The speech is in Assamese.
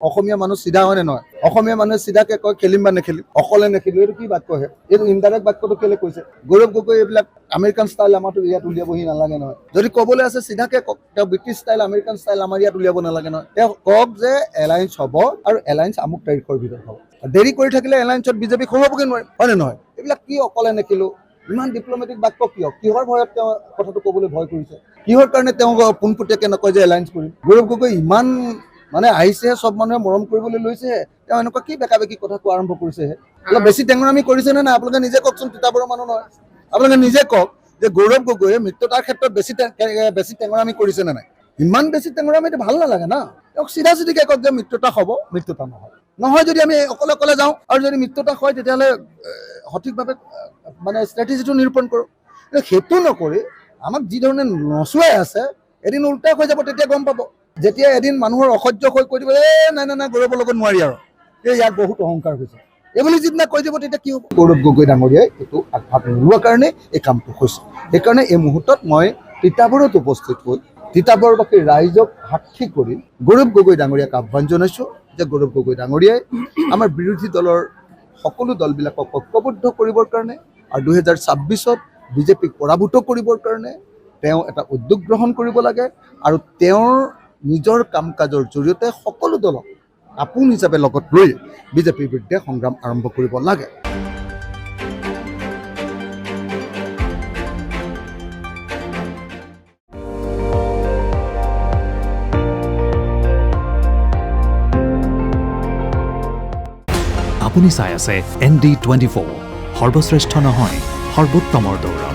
অসমীয়া মানুহ চিধা হয়নে নহয়? অসমীয়া মানুহে চিধাকে কয় খেলিম বা নেখেলিম, অকলে নেখেলিম, এইটো কি বাক্যহে? এইটো ইনডাইৰেক্ট বাক্যটো কেলে কৈছে? গৌৰৱ গগৈ এইবিলাক আমেৰিকান ষ্টাইল আমাৰতো ইয়াত উলিয়াবহি নালাগে নহয়। যদি ক'বলৈ আছে চিধাকে কওক, তেওঁ ব্ৰিটিছ ষ্টাইল আমেৰিকান ষ্টাইল আমাৰ ইয়াত উলিয়াব নালাগে নহয়। তেওঁ কওক যে এলায়েন্স হ'ব আৰু এলায়েন্স আমুক তাৰিখৰ ভিতৰত হ'ব। দেৰি কৰি থাকিলে এলায়েন্সত বিজেপি সৰুৱাবগৈ নোৱাৰিম, হয়নে নহয়? এইবিলাক কি অকলে নেখেলো, ইমান ডিপ্ল'মেটিক বাক্য কিয়? কিহৰ ভয়ত তেওঁ কথাটো ক'বলৈ ভয় কৰিছে? কিহৰ কাৰণে তেওঁ পোনপটীয়াকৈ নকয় যে এলায়েন্স কৰিম? গৌৰৱ গগৈ ইমান মানে আহিছেহে, চব মানুহে মৰম কৰিবলৈ লৈছেহে, তেওঁ এনেকুৱা কি বেকা বেকি কথা কোৱা আৰম্ভ কৰিছেহে? অলপ বেছি টেঙৰামি কৰিছেনে নাই আপোনালোকে নিজে কওকচোন, তিতাবৰৰ মানুহ নহয়। আপোনালোকে নিজে কওক যে গৌৰৱ গগৈয়ে মিত্ৰতাৰ ক্ষেত্ৰত বেছি টেঙৰামি কৰিছেনে নাই? ইমান বেছি টেঙৰামিটো ভাল নালাগে না। তেওঁক চিধা চিধিকে কওক যে মিত্ৰতা হ'ব, মিত্ৰতা নহয়। নহয় যদি আমি অকলে অকলে যাওঁ, আৰু যদি মিত্ৰতা হয় তেতিয়াহ'লে সঠিকভাৱে মানে ষ্ট্ৰেটেজিটো নিৰূপণ কৰোঁ। সেইটো নকৰি আমাক যি ধৰণে নচুৱাই আছে, এদিন উল্টা হৈ যাব, তেতিয়া গম পাব। যেতিয়া এদিন মানুহৰ অসহ্য হৈ কৈ দিব, নাই নাই নাই গৌৰৱৰ লগত নোৱাৰি আৰু, ইয়াত বহুত অহংকাৰ হৈছে, এইবুলি যিদিনা কৈ দিব তেতিয়া কি হ'ব? গৌৰৱ গগৈ ডাঙৰীয়াই এইটো আগভাগ নোলোৱাৰ কাৰণে এই কামটো হৈছে। সেইকাৰণে এই মুহূৰ্তত মই তিতাবৰত উপস্থিত হৈ তিতাবৰবাসী ৰাইজক সাক্ষী কৰি গৌৰৱ গগৈ ডাঙৰীয়াক আহ্বান জনাইছোঁ যে গৌৰৱ গগৈ ডাঙৰীয়াই আমাৰ বিৰোধী দলৰ সকলো দলবিলাকক ঐক্যবদ্ধ কৰিবৰ কাৰণে আৰু 2026-ত বিজেপিক পৰাভূত কৰিবৰ কাৰণে তেওঁ এটা উদ্যোগ গ্ৰহণ কৰিব লাগে আৰু তেওঁৰ নিজৰ কাম কাজৰ জৰিয়তে সকলো দলক আপোন হিচাপে লগত লৈ বিজেপিৰ বিৰুদ্ধে সংগ্ৰাম আৰম্ভ কৰিব লাগে। আপুনি চাই আছে ND24, সৰ্বশ্ৰেষ্ঠ নহয় সৰ্বোত্তমৰ দৌৰা।